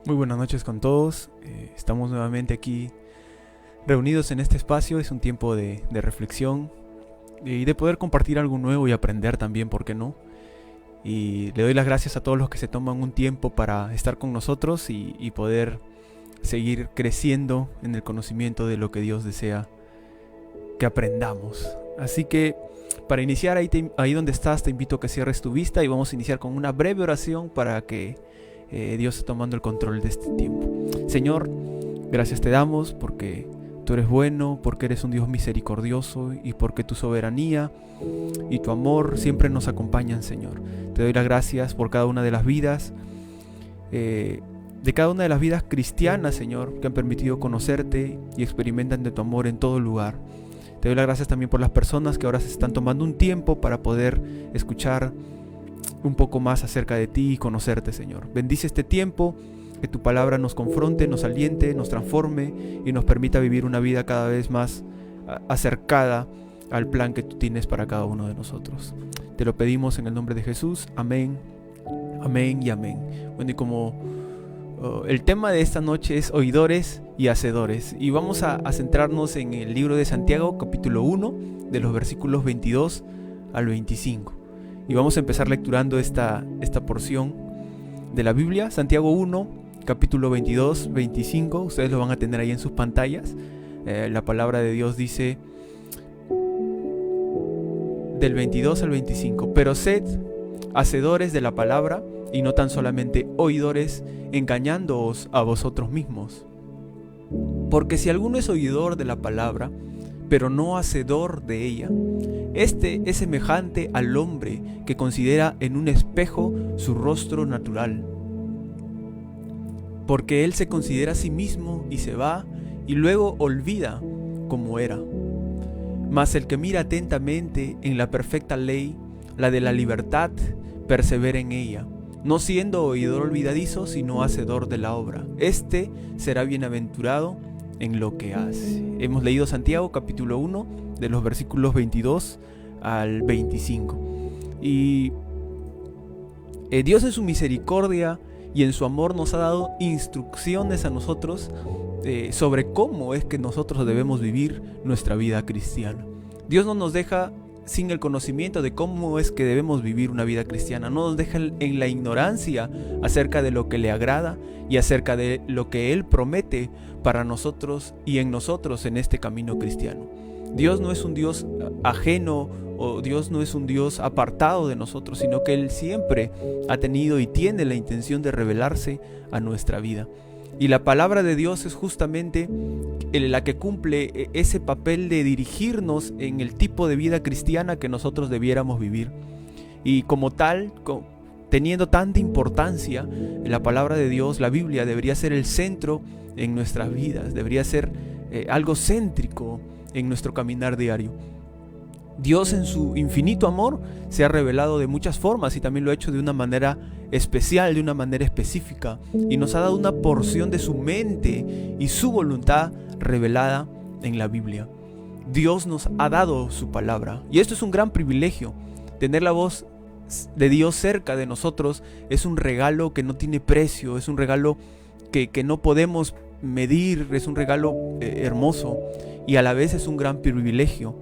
Muy buenas noches con todos. Estamos nuevamente aquí reunidos en este espacio. Es un tiempo de reflexión y de poder compartir algo nuevo y aprender también, ¿por qué no? Y le doy las gracias a todos los que se toman un tiempo para estar con nosotros y poder seguir creciendo en el conocimiento de lo que Dios desea que aprendamos. Así que para iniciar ahí donde estás, te invito a que cierres tu vista y vamos a iniciar con una breve oración para que Dios esté tomando el control de este tiempo. Señor, gracias te damos porque tú eres bueno, porque eres un Dios misericordioso y porque tu soberanía y tu amor siempre nos acompañan, Señor. Te doy las gracias por cada una de las vidas, de cada una de las vidas cristianas, Señor, que han permitido conocerte y experimentan de tu amor en todo lugar. Te doy las gracias también por las personas que ahora se están tomando un tiempo para poder escuchar un poco más acerca de ti y conocerte, Señor. Bendice este tiempo, que tu palabra nos confronte, nos aliente, nos transforme y nos permita vivir una vida cada vez más acercada al plan que tú tienes para cada uno de nosotros. Te lo pedimos en el nombre de Jesús. Amén, amén y amén. Bueno, y como el tema de esta noche es oidores y hacedores, y vamos a centrarnos en el libro de Santiago, capítulo 1, de los versículos 22 al 25. Y vamos a empezar lecturando esta porción de la Biblia, Santiago 1, capítulo 22, 25. Ustedes lo van a tener ahí en sus pantallas. La palabra de Dios dice del 22 al 25: pero sed hacedores de la palabra y no tan solamente oidores, engañándoos a vosotros mismos. Porque si alguno es oidor de la palabra, pero no hacedor de ella, este es semejante al hombre que considera en un espejo su rostro natural. Porque él se considera a sí mismo y se va, y luego olvida cómo era. Mas el que mira atentamente en la perfecta ley, la de la libertad, persevera en ella, no siendo oidor olvidadizo, sino hacedor de la obra. Este será bienaventurado en lo que hace. Hemos leído Santiago capítulo 1, de los versículos 22 al 25. Y Dios en su misericordia y en su amor nos ha dado instrucciones a nosotros sobre cómo es que nosotros debemos vivir nuestra vida cristiana. Dios no nos deja sin el conocimiento de cómo es que debemos vivir una vida cristiana. No nos deja en la ignorancia acerca de lo que le agrada y acerca de lo que Él promete para nosotros y en nosotros en este camino cristiano. Dios no es un Dios ajeno, o Dios no es un Dios apartado de nosotros, sino que Él siempre ha tenido y tiene la intención de revelarse a nuestra vida. Y la palabra de Dios es justamente la que cumple ese papel de dirigirnos en el tipo de vida cristiana que nosotros debiéramos vivir. Y como tal, teniendo tanta importancia, la palabra de Dios, la Biblia, debería ser el centro en nuestras vidas, debería ser algo céntrico en nuestro caminar diario. Dios en su infinito amor se ha revelado de muchas formas y también lo ha hecho de una manera especial, de una manera específica, y nos ha dado una porción de su mente y su voluntad revelada en la Biblia. Dios nos ha dado su palabra y esto es un gran privilegio. Tener la voz de Dios cerca de nosotros es un regalo que no tiene precio, es un regalo que no podemos medir, es un regalo hermoso y a la vez es un gran privilegio.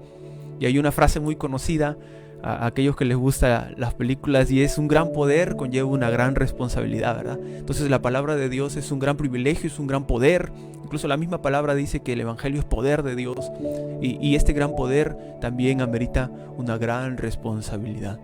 Y hay una frase muy conocida a aquellos que les gustan las películas, y es: un gran poder conlleva una gran responsabilidad, ¿verdad? Entonces la palabra de Dios es un gran privilegio, es un gran poder. Incluso la misma palabra dice que el evangelio es poder de Dios, y este gran poder también amerita una gran responsabilidad.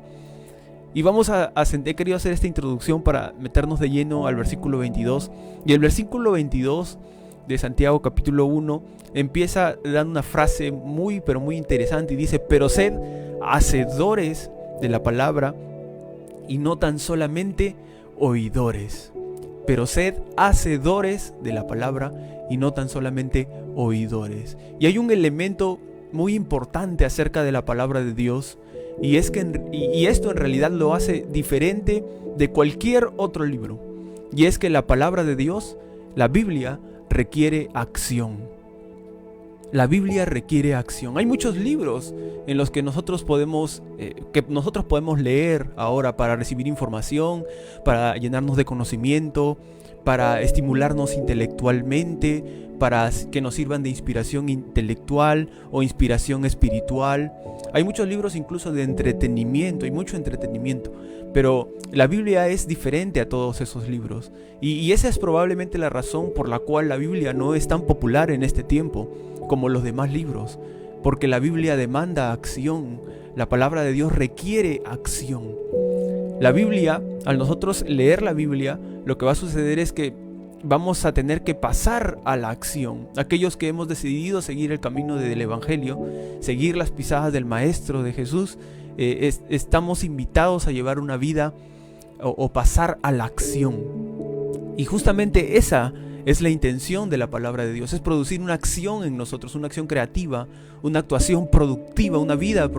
Y vamos he querido hacer esta introducción para meternos de lleno al versículo 22. Y el versículo 22 de Santiago capítulo 1 empieza dando una frase muy pero muy interesante y dice: pero sed hacedores de la palabra y no tan solamente oidores. Pero sed hacedores de la palabra y no tan solamente oidores. Y hay un elemento muy importante acerca de la palabra de Dios, y es que esto en realidad lo hace diferente de cualquier otro libro, y es que la palabra de Dios, la Biblia, requiere acción. La Biblia requiere acción. Hay muchos libros en los que nosotros podemos leer ahora para recibir información, para llenarnos de conocimiento, para estimularnos intelectualmente, para que nos sirvan de inspiración intelectual o inspiración espiritual. Hay muchos libros incluso de entretenimiento, hay mucho entretenimiento, pero la Biblia es diferente a todos esos libros. Y esa es probablemente la razón por la cual la Biblia no es tan popular en este tiempo como los demás libros, porque la Biblia demanda acción, la palabra de Dios requiere acción. La Biblia, al nosotros leer la Biblia, lo que va a suceder es que vamos a tener que pasar a la acción. Aquellos que hemos decidido seguir el camino del Evangelio, seguir las pisadas del Maestro, de Jesús, estamos invitados a llevar una vida o pasar a la acción. Y justamente esa es la intención de la palabra de Dios, es producir una acción en nosotros, una acción creativa, una actuación productiva, una vida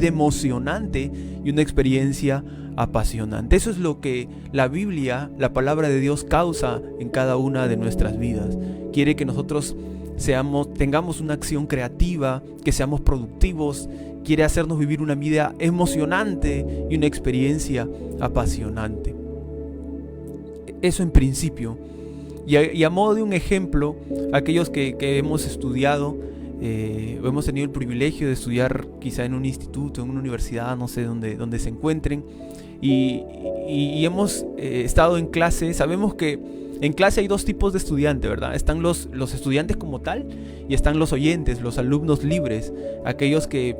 emocionante y una experiencia apasionante. Eso es lo que la Biblia, la palabra de Dios, causa en cada una de nuestras vidas. Quiere que nosotros tengamos una acción creativa, que seamos productivos, quiere hacernos vivir una vida emocionante y una experiencia apasionante. Eso en principio. Y a modo de un ejemplo, aquellos que hemos estudiado, hemos tenido el privilegio de estudiar quizá en un instituto, en una universidad, no sé donde se encuentren, y hemos estado en clase. Sabemos que en clase hay dos tipos de estudiantes, ¿verdad? Están los estudiantes como tal, y están los oyentes, los alumnos libres, aquellos que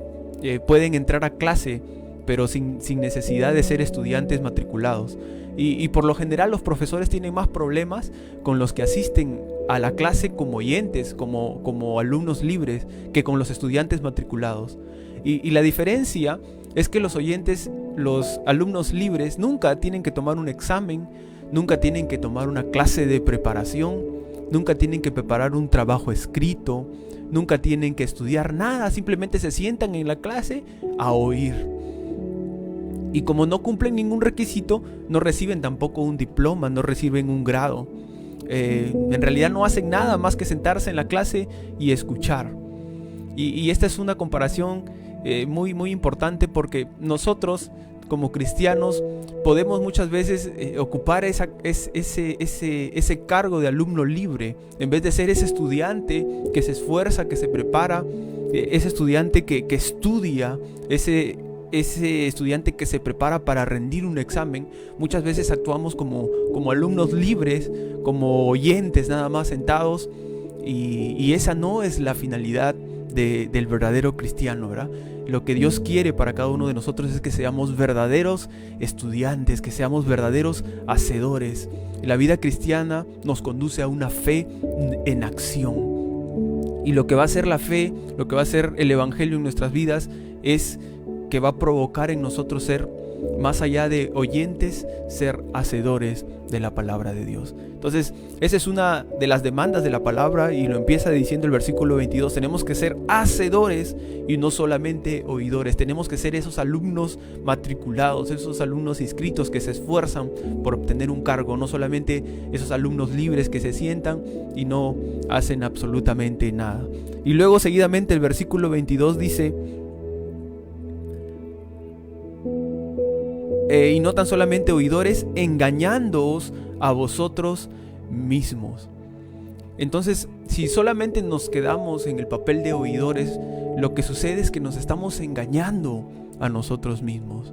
pueden entrar a clase pero sin necesidad de ser estudiantes matriculados. Y por lo general los profesores tienen más problemas con los que asisten a la clase como oyentes, como alumnos libres, que con los estudiantes matriculados. Y la diferencia es que los oyentes, los alumnos libres, nunca tienen que tomar un examen, nunca tienen que tomar una clase de preparación, nunca tienen que preparar un trabajo escrito, nunca tienen que estudiar nada, simplemente se sientan en la clase a oír. Y como no cumplen ningún requisito, no reciben tampoco un diploma, no reciben un grado. En realidad no hacen nada más que sentarse en la clase y escuchar. Y esta es una comparación muy, muy importante, porque nosotros como cristianos podemos muchas veces ocupar ese cargo de alumno libre, en vez de ser ese estudiante que se esfuerza, que se prepara, ese estudiante que estudia, ese estudiante que se prepara para rendir un examen. Muchas veces actuamos como alumnos libres, como oyentes nada más sentados, y esa no es la finalidad del verdadero cristiano, ¿verdad? Lo que Dios quiere para cada uno de nosotros es que seamos verdaderos estudiantes, que seamos verdaderos hacedores. La vida cristiana nos conduce a una fe en acción. Y lo que va a hacer la fe, lo que va a hacer el Evangelio en nuestras vidas, es que va a provocar en nosotros ser, más allá de oyentes, ser hacedores de la palabra de Dios. Entonces, esa es una de las demandas de la palabra, y lo empieza diciendo el versículo 22. Tenemos que ser hacedores y no solamente oidores. Tenemos que ser esos alumnos matriculados, esos alumnos inscritos que se esfuerzan por obtener un cargo, no solamente esos alumnos libres que se sientan y no hacen absolutamente nada. Y luego seguidamente el versículo 22 dice: y no tan solamente oidores, engañándoos a vosotros mismos. Entonces, si solamente nos quedamos en el papel de oidores, lo que sucede es que nos estamos engañando a nosotros mismos.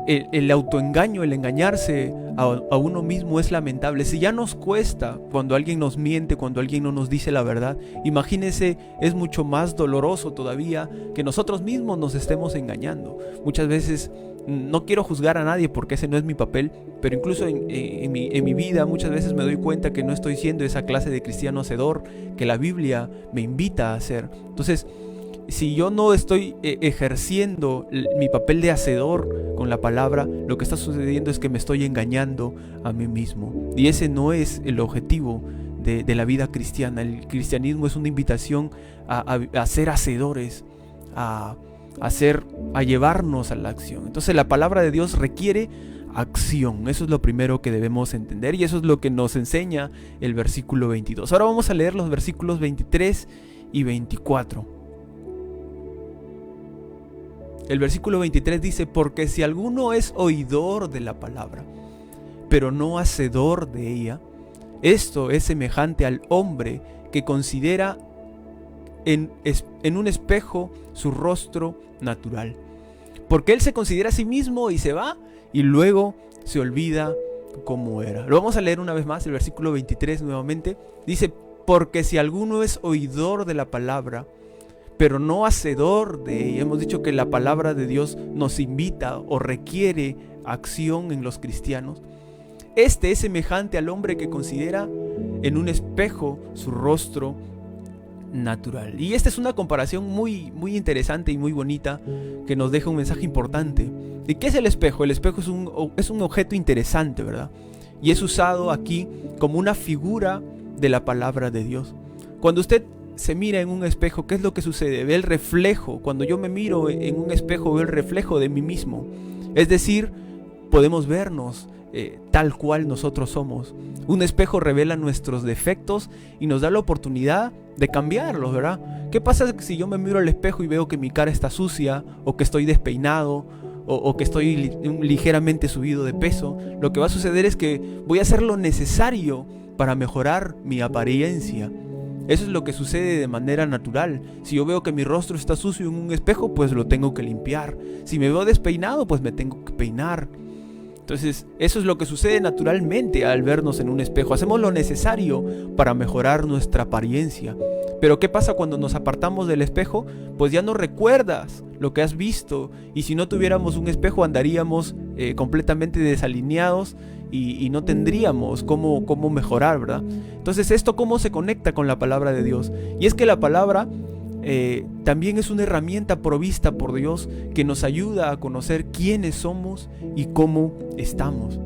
El autoengaño, el engañarse a uno mismo es lamentable. Si ya nos cuesta cuando alguien nos miente, cuando alguien no nos dice la verdad, imagínense, es mucho más doloroso todavía que nosotros mismos nos estemos engañando. Muchas veces, no quiero juzgar a nadie porque ese no es mi papel, pero incluso en mi vida muchas veces me doy cuenta que no estoy siendo esa clase de cristiano hacedor que la Biblia me invita a ser. Entonces, si yo no estoy ejerciendo mi papel de hacedor con la palabra, lo que está sucediendo es que me estoy engañando a mí mismo. Y ese no es el objetivo de la vida cristiana. El cristianismo es una invitación a ser hacedores, a llevarnos a la acción. Entonces la palabra de Dios requiere acción. Eso es lo primero que debemos entender, y eso es lo que nos enseña el versículo 22. Ahora vamos a leer los versículos 23 y 24. El versículo 23 dice: porque si alguno es oidor de la palabra. pero no hacedor de ella, esto es semejante al hombre que considera en un espejo su rostro natural. Porque él se considera a sí mismo y se va y luego se olvida cómo era. Lo vamos a leer una vez más, el versículo 23 nuevamente. Dice, porque si alguno es oidor de la palabra, pero no hacedor de ella. Hemos dicho que la palabra de Dios nos invita o requiere acción en los cristianos. Este es semejante al hombre que considera en un espejo su rostro natural. Y esta es una comparación muy interesante y muy bonita que nos deja un mensaje importante. ¿Y qué es el espejo? El espejo es un objeto interesante, ¿verdad? Y es usado aquí como una figura de la palabra de Dios. Cuando usted se mira en un espejo, ¿qué es lo que sucede? Ve el reflejo. Cuando yo me miro en un espejo, veo el reflejo de mí mismo. Es decir, podemos vernos tal cual nosotros somos. Un espejo revela nuestros defectos y nos da la oportunidad de cambiarlos, ¿verdad? ¿Qué pasa si yo me miro al espejo y veo que mi cara está sucia, o que estoy despeinado, o que estoy ligeramente subido de peso? Lo que va a suceder es que voy a hacer lo necesario para mejorar mi apariencia. Eso es lo que sucede de manera natural. Si yo veo que mi rostro está sucio en un espejo, pues lo tengo que limpiar. Si me veo despeinado, pues me tengo que peinar. Entonces, eso es lo que sucede naturalmente al vernos en un espejo. Hacemos lo necesario para mejorar nuestra apariencia. Pero ¿qué pasa cuando nos apartamos del espejo? Pues ya no recuerdas lo que has visto. Y si no tuviéramos un espejo, andaríamos completamente desalineados y no tendríamos cómo mejorar, ¿verdad? Entonces, ¿esto cómo se conecta con la palabra de Dios? Y es que la palabra también es una herramienta provista por Dios que nos ayuda a conocer quiénes somos y cómo estamos.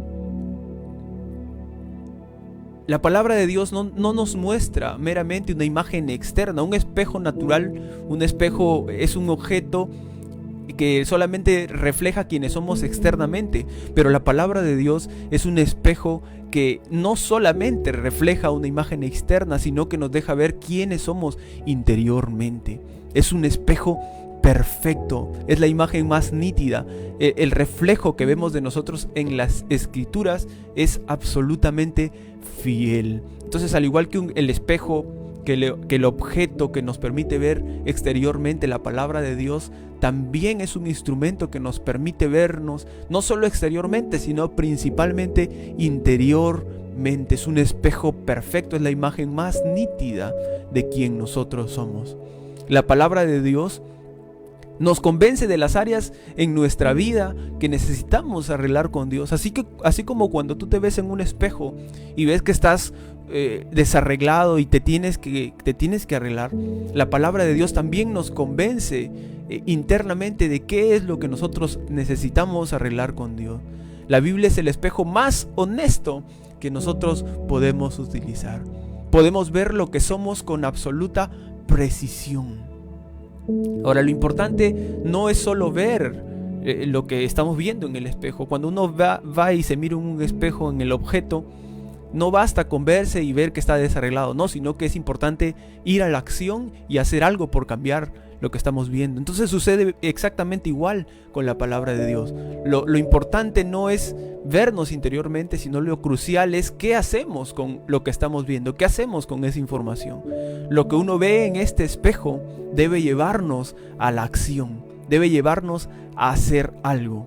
La palabra de Dios no nos muestra meramente una imagen externa, un espejo natural. Un espejo es un objeto que solamente refleja quienes somos externamente, pero la palabra de Dios es un espejo que no solamente refleja una imagen externa, sino que nos deja ver quiénes somos interiormente. Es un espejo perfecto, es la imagen más nítida. El reflejo que vemos de nosotros en las escrituras es absolutamente fiel. Entonces, al igual que el espejo, que el objeto que nos permite ver exteriormente, la palabra de Dios también es un instrumento que nos permite vernos no solo exteriormente, sino principalmente interiormente. Es un espejo perfecto, es la imagen más nítida de quien nosotros somos. La palabra de Dios nos convence de las áreas en nuestra vida que necesitamos arreglar con Dios. Así como cuando tú te ves en un espejo y ves que estás desarreglado y te tienes que arreglar, la palabra de Dios también nos convence internamente de qué es lo que nosotros necesitamos arreglar con Dios. La Biblia es el espejo más honesto que nosotros podemos utilizar. Podemos ver lo que somos con absoluta precisión. Ahora, lo importante no es solo ver lo que estamos viendo en el espejo. Cuando uno va y se mira en un espejo en el objeto, no basta con verse y ver que está desarreglado, no, sino que es importante ir a la acción y hacer algo por cambiar lo que estamos viendo. Entonces sucede exactamente igual con la palabra de Dios. Lo importante no es vernos interiormente, sino lo crucial es qué hacemos con lo que estamos viendo, qué hacemos con esa información. Lo que uno ve en este espejo debe llevarnos a la acción, debe llevarnos a hacer algo.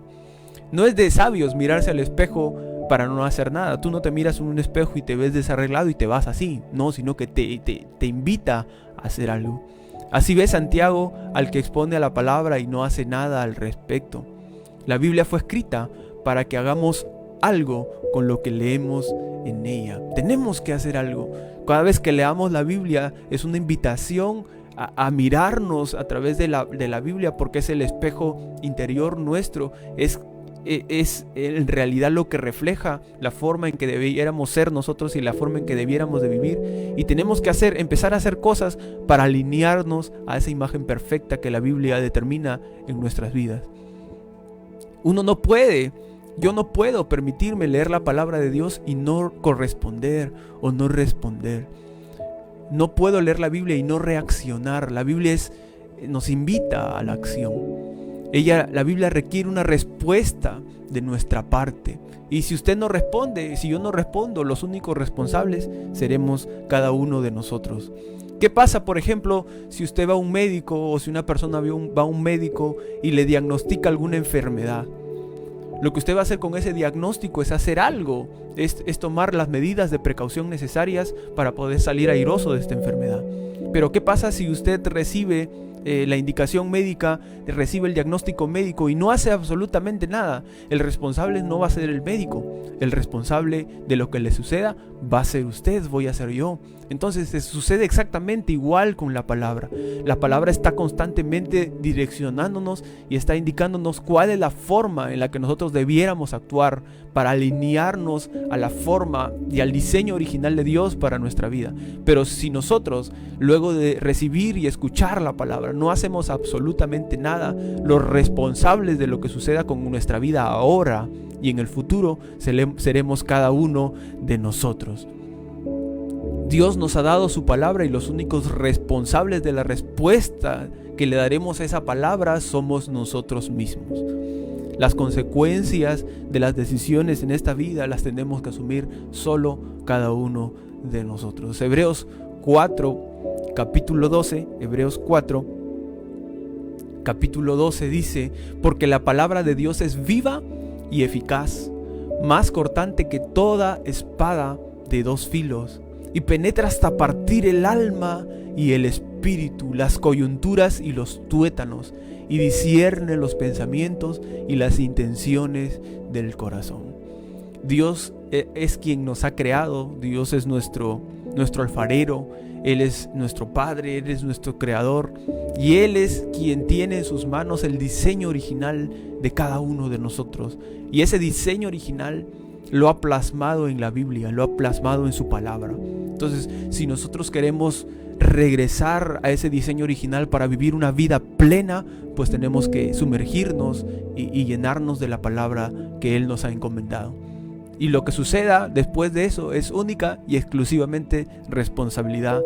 No es de sabios mirarse al espejo para no hacer nada. Tú no te miras en un espejo y te ves desarreglado y te vas así, no, sino que te invita a hacer algo. Así ve Santiago al que expone a la palabra y no hace nada al respecto. La Biblia fue escrita para que hagamos algo con lo que leemos en ella. Tenemos que hacer algo. Cada vez que leamos la Biblia es una invitación a mirarnos a través de la Biblia, porque es el espejo interior nuestro. Es en realidad lo que refleja la forma en que debiéramos ser nosotros y la forma en que debiéramos de vivir, y tenemos que empezar a hacer cosas para alinearnos a esa imagen perfecta que la Biblia determina en nuestras vidas. Yo no puedo permitirme leer la palabra de Dios y no corresponder o no responder. No puedo leer la Biblia y no reaccionar. La Biblia nos invita a la acción. La Biblia requiere una respuesta de nuestra parte. Y si usted no responde, si yo no respondo, los únicos responsables seremos cada uno de nosotros. ¿Qué pasa, por ejemplo, si usted va a un médico o si una persona va a un médico y le diagnostica alguna enfermedad? Lo que usted va a hacer con ese diagnóstico es hacer algo, es tomar las medidas de precaución necesarias para poder salir airoso de esta enfermedad. Pero ¿qué pasa si usted recibe la indicación médica, recibe el diagnóstico médico y no hace absolutamente nada? El responsable no va a ser el médico, el responsable de lo que le suceda va a ser usted, voy a ser yo. Entonces sucede exactamente igual con la palabra. La palabra está constantemente direccionándonos y está indicándonos cuál es la forma en la que nosotros debiéramos actuar para alinearnos a la forma y al diseño original de Dios para nuestra vida. Pero si nosotros, luego de recibir y escuchar la palabra, no hacemos absolutamente nada, los responsables de lo que suceda con nuestra vida ahora y en el futuro seremos cada uno de nosotros. Dios nos ha dado su palabra y los únicos responsables de la respuesta que le daremos a esa palabra somos nosotros mismos. Las consecuencias de las decisiones en esta vida las tenemos que asumir solo cada uno de nosotros. Hebreos 4, capítulo 12, Hebreos 4, capítulo 12 dice: porque la palabra de Dios es viva y eficaz, más cortante que toda espada de dos filos, y penetra hasta partir el alma y el espíritu, las coyunturas y los tuétanos, y discierne los pensamientos y las intenciones del corazón. Dios es quien nos ha creado, Dios es nuestro alfarero, Él es nuestro Padre, Él es nuestro Creador, y Él es quien tiene en sus manos el diseño original de cada uno de nosotros. Y ese diseño original lo ha plasmado en la Biblia, lo ha plasmado en su palabra. Entonces, si nosotros queremos regresar a ese diseño original para vivir una vida plena, pues tenemos que sumergirnos y llenarnos de la palabra que Él nos ha encomendado. Y lo que suceda después de eso es única y exclusivamente responsabilidad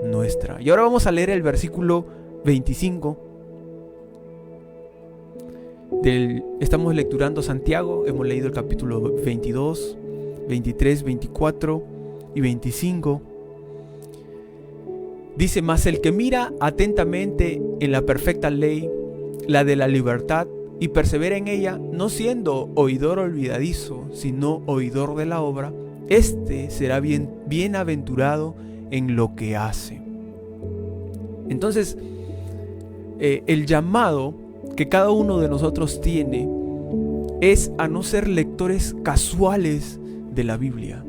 nuestra. Y ahora vamos a leer el versículo 25. Estamos lecturando Santiago, hemos leído el capítulo 22, 23, 24 y 25. Dice: mas el que mira atentamente en la perfecta ley, la de la libertad, y persevera en ella, no siendo oidor olvidadizo, sino oidor de la obra, este será bienaventurado en lo que hace. Entonces, el llamado que cada uno de nosotros tiene es a no ser lectores casuales de la Biblia.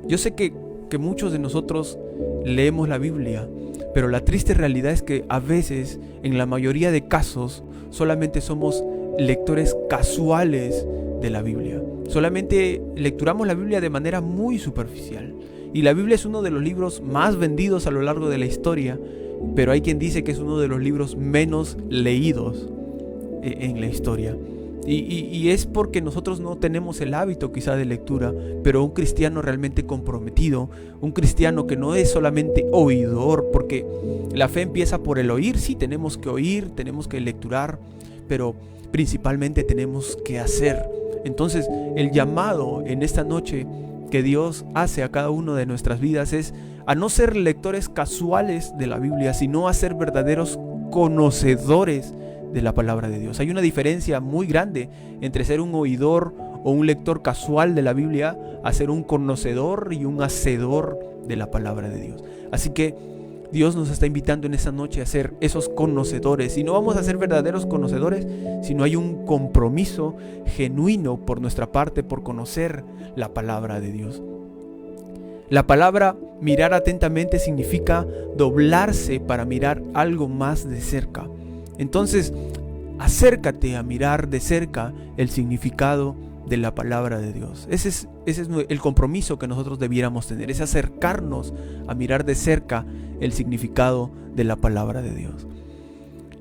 Yo sé que muchos de nosotros leemos la Biblia, pero la triste realidad es que a veces, en la mayoría de casos, solamente somos lectores casuales de la Biblia. Solamente lecturamos la Biblia de manera muy superficial. Y la Biblia es uno de los libros más vendidos a lo largo de la historia, pero hay quien dice que es uno de los libros menos leídos en la historia. Y es porque nosotros no tenemos el hábito quizá de lectura, pero un cristiano realmente comprometido, un cristiano que no es solamente oidor, porque la fe empieza por el oír. Sí, tenemos que oír, tenemos que lecturar, pero principalmente tenemos que hacer. Entonces, el llamado en esta noche que Dios hace a cada uno de nuestras vidas es a no ser lectores casuales de la Biblia, sino a ser verdaderos conocedores de la palabra de Dios. Hay una diferencia muy grande entre ser un oidor o un lector casual de la Biblia a ser un conocedor y un hacedor de la palabra de Dios. Así que Dios nos está invitando en esta noche a ser esos conocedores, y no vamos a ser verdaderos conocedores si no hay un compromiso genuino por nuestra parte por conocer la palabra de Dios. La palabra mirar atentamente significa doblarse para mirar algo más de cerca. Entonces, acércate a mirar de cerca el significado de la palabra de Dios. Ese es el compromiso que nosotros debiéramos tener, es acercarnos a mirar de cerca el significado de la palabra de Dios.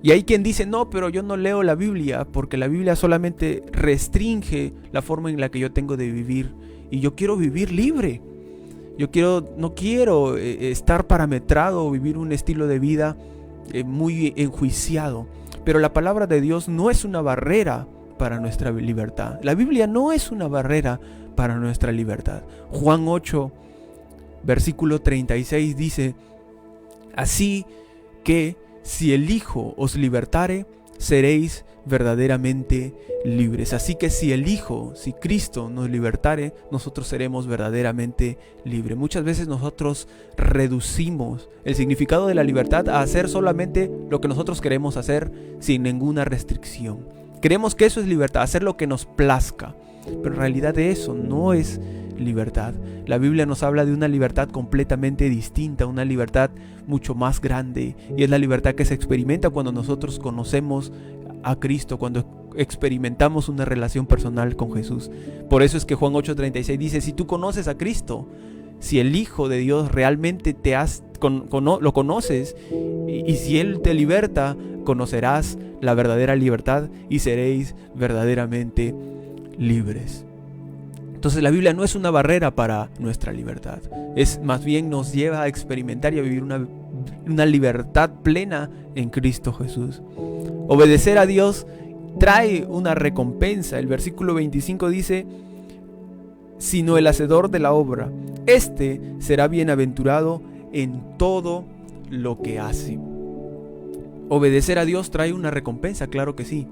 Y hay quien dice: no, pero yo no leo la Biblia porque la Biblia solamente restringe la forma en la que yo tengo de vivir, y yo quiero vivir libre. No quiero estar parametrado o vivir un estilo de vida muy enjuiciado. Pero la palabra de Dios no es una barrera para nuestra libertad. La Biblia no es una barrera para nuestra libertad. Juan 8, versículo 36 dice: así que si el Hijo os libertare, seréis verdaderamente libres. Así que si el Hijo, si Cristo nos libertare, nosotros seremos verdaderamente libres. Muchas veces nosotros reducimos el significado de la libertad a hacer solamente lo que nosotros queremos hacer sin ninguna restricción. Creemos que eso es libertad, hacer lo que nos plazca, pero en realidad eso no es libertad. La Biblia nos habla de una libertad completamente distinta, una libertad mucho más grande, y es la libertad que se experimenta cuando nosotros conocemos a Cristo, cuando experimentamos una relación personal con Jesús. Por eso es que Juan 8:36 dice: si tú conoces a Cristo, si el Hijo de Dios realmente lo conoces, y si Él te liberta, conocerás la verdadera libertad y seréis verdaderamente libres. Entonces la Biblia no es una barrera para nuestra libertad, es más bien nos lleva a experimentar y a vivir una libertad plena en Cristo Jesús. Obedecer a Dios trae una recompensa. El versículo 25 dice: sino el hacedor de la obra, éste será bienaventurado en todo lo que hace. Obedecer a Dios trae una recompensa, claro que sí,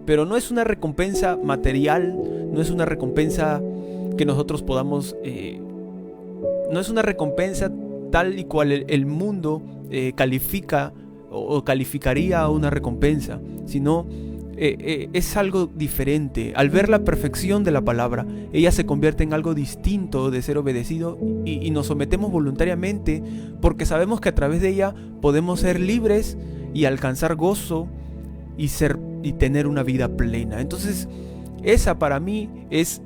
pero no es una recompensa material, no es una recompensa que nosotros podamos, no es una recompensa tal y cual el mundo califica o calificaría una recompensa, sino es algo diferente. Al ver la perfección de la palabra, ella se convierte en algo distinto de ser obedecido, y nos sometemos voluntariamente porque sabemos que a través de ella podemos ser libres y alcanzar gozo y tener una vida plena. Entonces, esa para mí es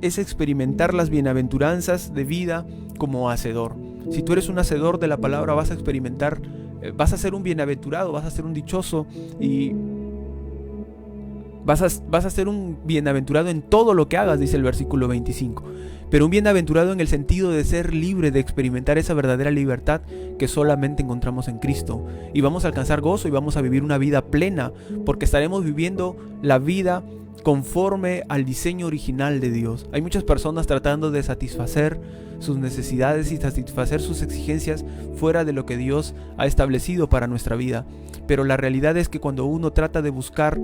experimentar las bienaventuranzas de vida como hacedor. Si tú eres un hacedor de la palabra, vas a experimentar, vas a ser un bienaventurado, vas a ser un dichoso, y vas a ser un bienaventurado en todo lo que hagas, dice el versículo 25. Pero un bienaventurado en el sentido de ser libre, de experimentar esa verdadera libertad que solamente encontramos en Cristo. Y vamos a alcanzar gozo y vamos a vivir una vida plena, porque estaremos viviendo la vida conforme al diseño original de Dios. Hay muchas personas tratando de satisfacer sus necesidades y satisfacer sus exigencias fuera de lo que Dios ha establecido para nuestra vida. Pero la realidad es que cuando uno trata de buscar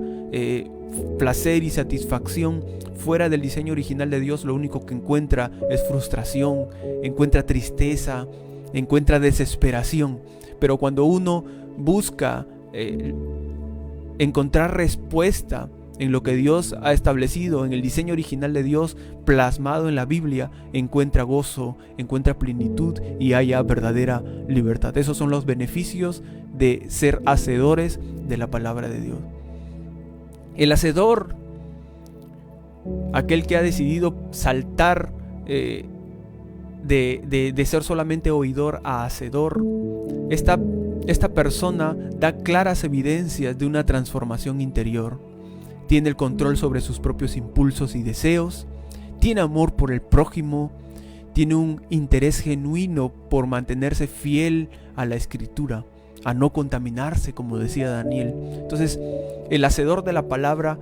placer y satisfacción fuera del diseño original de Dios, lo único que encuentra es frustración, encuentra tristeza, encuentra desesperación. Pero cuando uno busca encontrar respuesta en lo que Dios ha establecido, en el diseño original de Dios plasmado en la Biblia, encuentra gozo, encuentra plenitud y haya verdadera libertad. Esos son los beneficios de ser hacedores de la palabra de Dios. El hacedor, aquel que ha decidido saltar de ser solamente oidor a hacedor, esta persona da claras evidencias de una transformación interior. Tiene el control sobre sus propios impulsos y deseos, tiene amor por el prójimo, tiene un interés genuino por mantenerse fiel a la Escritura, a no contaminarse, como decía Daniel. Entonces, el hacedor de la palabra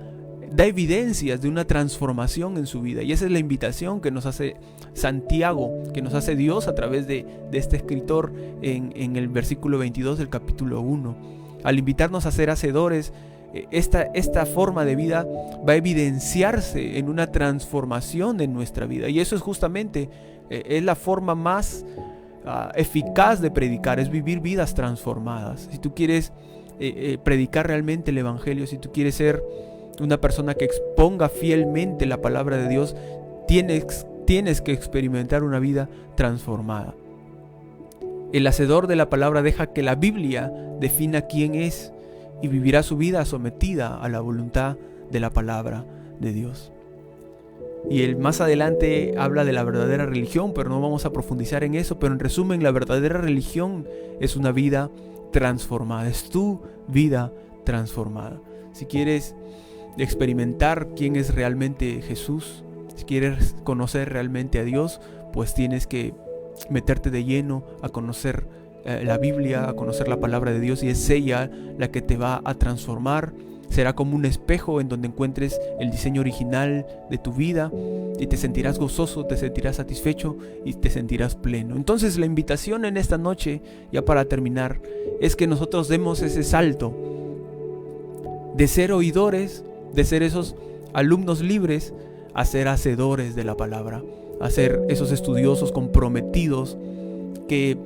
da evidencias de una transformación en su vida, y esa es la invitación que nos hace Santiago, que nos hace Dios a través de este escritor en el versículo 22 del capítulo 1. Al invitarnos a ser hacedores, esta forma de vida va a evidenciarse en una transformación en nuestra vida, y eso es justamente es la forma más eficaz de predicar, es vivir vidas transformadas. Si tú quieres predicar realmente el evangelio, si tú quieres ser una persona que exponga fielmente la palabra de Dios, tienes que experimentar una vida transformada. El hacedor de la palabra deja que la Biblia defina quién es y vivirá su vida sometida a la voluntad de la palabra de Dios. Y él más adelante habla de la verdadera religión, pero no vamos a profundizar en eso. Pero en resumen, la verdadera religión es una vida transformada, es tu vida transformada. Si quieres experimentar quién es realmente Jesús, si quieres conocer realmente a Dios, pues tienes que meterte de lleno a conocer la Biblia, a conocer la palabra de Dios, y es ella la que te va a transformar. Será como un espejo en donde encuentres el diseño original de tu vida y te sentirás gozoso, te sentirás satisfecho y te sentirás pleno. Entonces la invitación en esta noche, ya para terminar, es que nosotros demos ese salto de ser oidores, de ser esos alumnos libres, a ser hacedores de la palabra, a ser esos estudiosos comprometidos que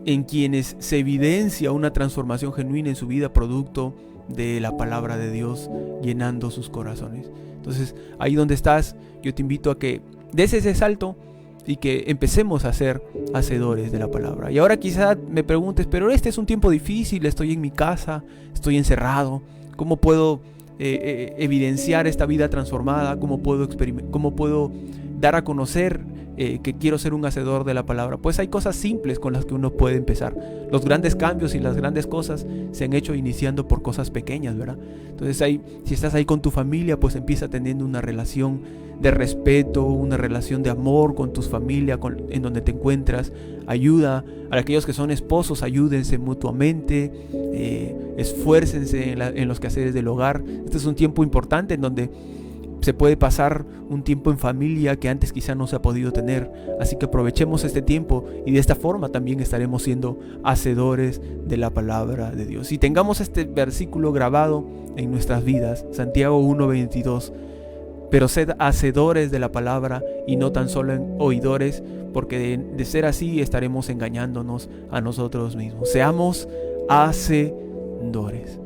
en quienes se evidencia una transformación genuina en su vida, producto de la palabra de Dios llenando sus corazones. Entonces, ahí donde estás, yo te invito a que des ese salto y que empecemos a ser hacedores de la palabra. Y ahora quizá me preguntes, pero este es un tiempo difícil, estoy en mi casa, estoy encerrado, ¿cómo puedo evidenciar esta vida transformada? ¿Cómo puedo dar a conocer que quiero ser un hacedor de la palabra? Pues hay cosas simples con las que uno puede empezar. Los grandes cambios y las grandes cosas se han hecho iniciando por cosas pequeñas, ¿verdad? Entonces si estás ahí con tu familia, pues empieza teniendo una relación de respeto, una relación de amor con tus familias, en donde te encuentras. Ayuda a aquellos que son esposos, ayúdense mutuamente, esfuércense en los quehaceres del hogar. Este es un tiempo importante en donde se puede pasar un tiempo en familia que antes quizá no se ha podido tener. Así que aprovechemos este tiempo y de esta forma también estaremos siendo hacedores de la palabra de Dios. Y tengamos este versículo grabado en nuestras vidas, Santiago 1:22. Pero sed hacedores de la palabra y no tan solo oidores, porque de ser así estaremos engañándonos a nosotros mismos. Seamos hacedores.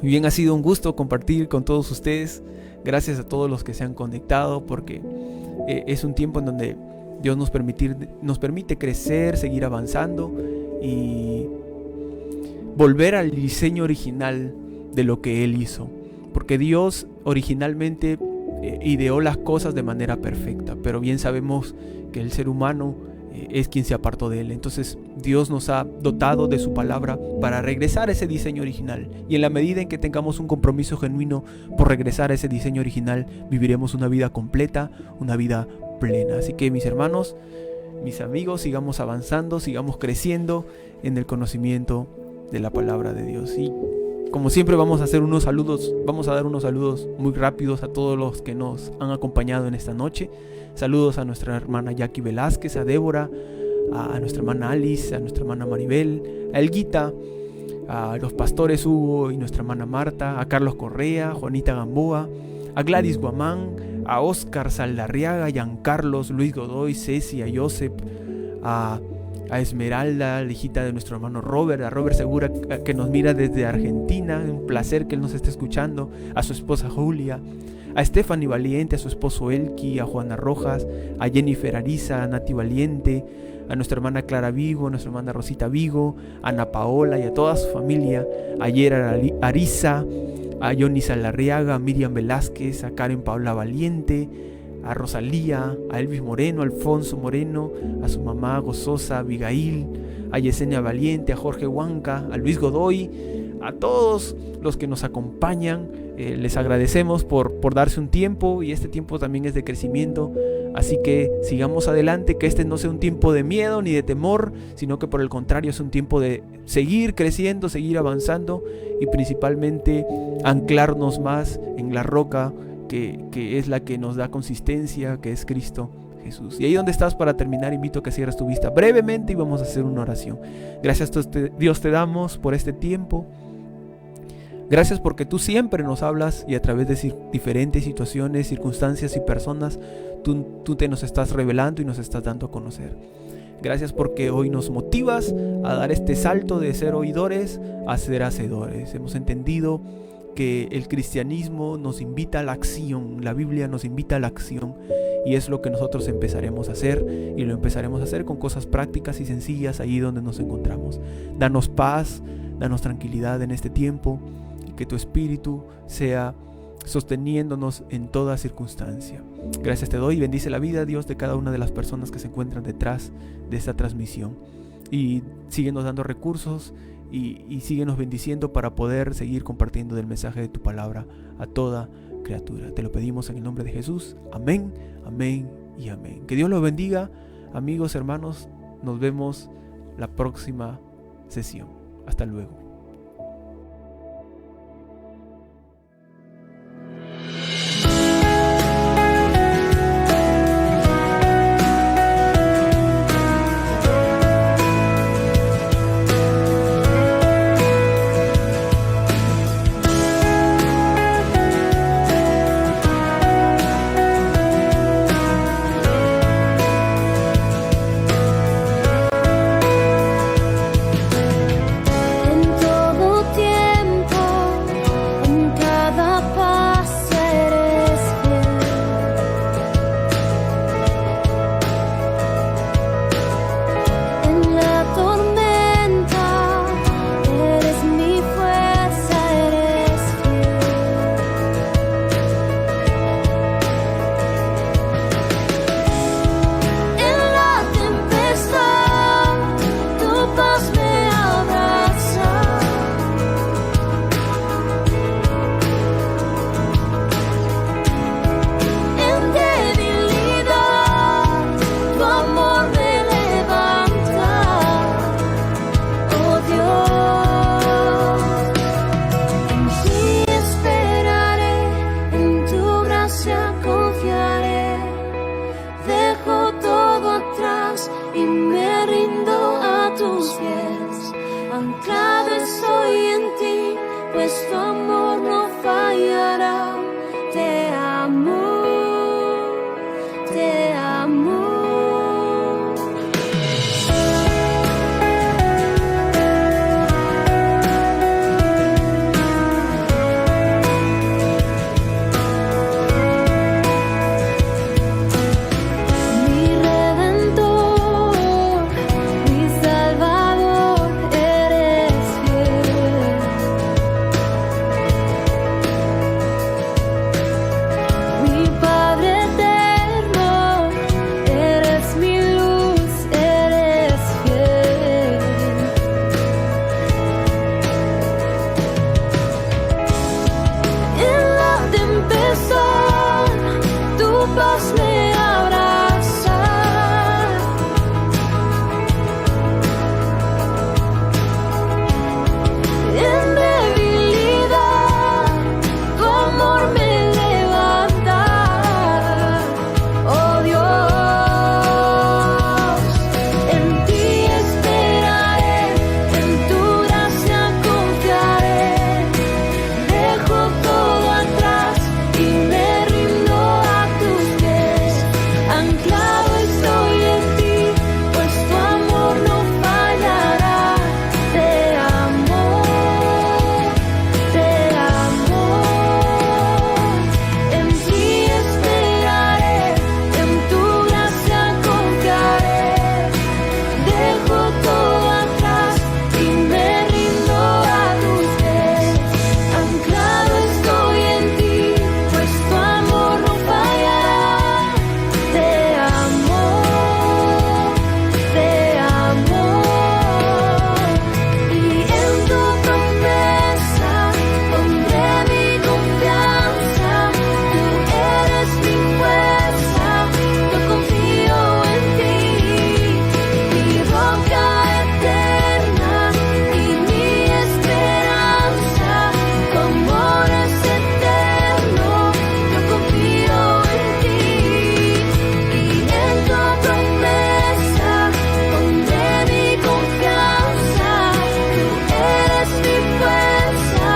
Muy bien, ha sido un gusto compartir con todos ustedes. Gracias a todos los que se han conectado, porque es un tiempo en donde Dios nos permite crecer, seguir avanzando y volver al diseño original de lo que Él hizo. Porque Dios originalmente ideó las cosas de manera perfecta, pero bien sabemos que el ser humano es quien se apartó de Él. Entonces Dios nos ha dotado de su palabra para regresar a ese diseño original, y en la medida en que tengamos un compromiso genuino por regresar a ese diseño original, viviremos una vida completa, una vida plena. Así que mis hermanos, mis amigos, sigamos avanzando, sigamos creciendo en el conocimiento de la palabra de Dios. Y como siempre vamos a dar unos saludos muy rápidos a todos los que nos han acompañado en esta noche. Saludos a nuestra hermana Jackie Velázquez, a Débora, a nuestra hermana Alice, a nuestra hermana Maribel, a Elguita, a los pastores Hugo y nuestra hermana Marta, a Carlos Correa, Juanita Gamboa, a Gladys Guamán, a Oscar Saldarriaga, a Giancarlos, Luis Godoy, Ceci, a Joseph, a Esmeralda, la hijita de nuestro hermano Robert, a Robert Segura, que nos mira desde Argentina, un placer que él nos esté escuchando, a su esposa Julia, a Stephanie Valiente, a su esposo Elki, a Juana Rojas, a Jennifer Ariza, a Nati Valiente, a nuestra hermana Clara Vigo, a nuestra hermana Rosita Vigo, a Ana Paola y a toda su familia, a Yera Ariza, a Johnny Salarriaga, a Miriam Velázquez, a Karen Paula Valiente, a Rosalía, a Elvis Moreno, a Alfonso Moreno, a su mamá gozosa Abigail, a Yesenia Valiente, a Jorge Huanca, a Luis Godoy, a todos los que nos acompañan. Les agradecemos por darse un tiempo, y este tiempo también es de crecimiento. Así que sigamos adelante, que este no sea un tiempo de miedo ni de temor, sino que por el contrario es un tiempo de seguir creciendo, seguir avanzando y principalmente anclarnos más en la roca que es la que nos da consistencia, que es Cristo Jesús. Y ahí donde estás, para terminar, invito a que cierres tu vista brevemente y vamos a hacer una oración. Gracias Dios te damos por este tiempo. Gracias porque tú siempre nos hablas, y a través de diferentes situaciones, circunstancias y personas, tú te nos estás revelando y nos estás dando a conocer. Gracias porque hoy nos motivas a dar este salto de ser oidores a ser hacedores. Hemos entendido que el cristianismo nos invita a la acción, la Biblia nos invita a la acción, y es lo que nosotros empezaremos a hacer, y lo empezaremos a hacer con cosas prácticas y sencillas ahí donde nos encontramos. Danos paz, danos tranquilidad en este tiempo, y que tu Espíritu sea sosteniéndonos en toda circunstancia. Gracias te doy, y bendice la vida, Dios, de cada una de las personas que se encuentran detrás de esta transmisión, y síguenos dando recursos y síguenos bendiciendo para poder seguir compartiendo del mensaje de tu palabra a toda criatura. Te lo pedimos en el nombre de Jesús. Amén, amén y amén. Que Dios los bendiga, amigos, hermanos. Nos vemos la próxima sesión. Hasta luego. Anclado estoy en ti, pues tu amor no fallará. Te amo, te amo. Mi Redentor, mi Salvador, eres fiel. Mi Padre eterno, eres mi luz, eres fiel. En la tempestad, tu paz me abraza. En debilidad, tu amor me levanta. Oh Dios, en ti esperaré, en tu gracia confiaré. Dejo todo atrás y me rindo a tus pies. Anclado estoy en ti, pues tu amor no fallará. Te amo, te amo. En ti esperaré, en tu gracia confiaré. Dejo todo atrás y me rindo a tus pies. Anclado estoy en ti, pues tu amor no fallará. Te amo, te amo. Y en tu promesa pondré mi confianza. Tú eres mi fuerza, yo confío en ti. Mi roca eterna y mi esperanza. Tu amor es eterno, yo confío en ti. Y en tu promesa pondré mi confianza. Tú eres mi fuerza,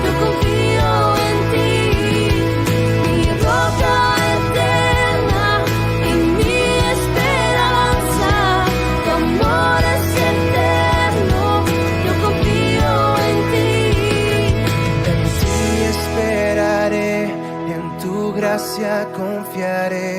yo confío en ti. Mi roca eterna y mi esperanza. Tu amor es eterno, yo confío en ti. En ti esperaré, en tu gracia confiaré.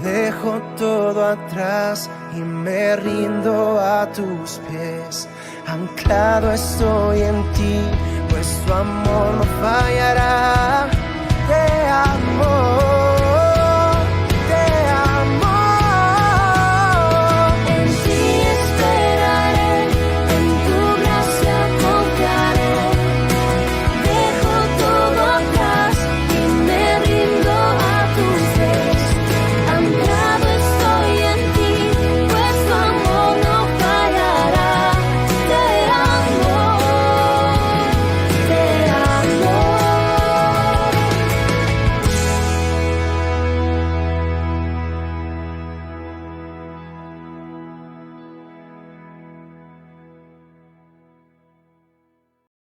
Dejo todo atrás y me rindo a tus pies. Anclado estoy en ti, pues tu amor no fallará. Te amo.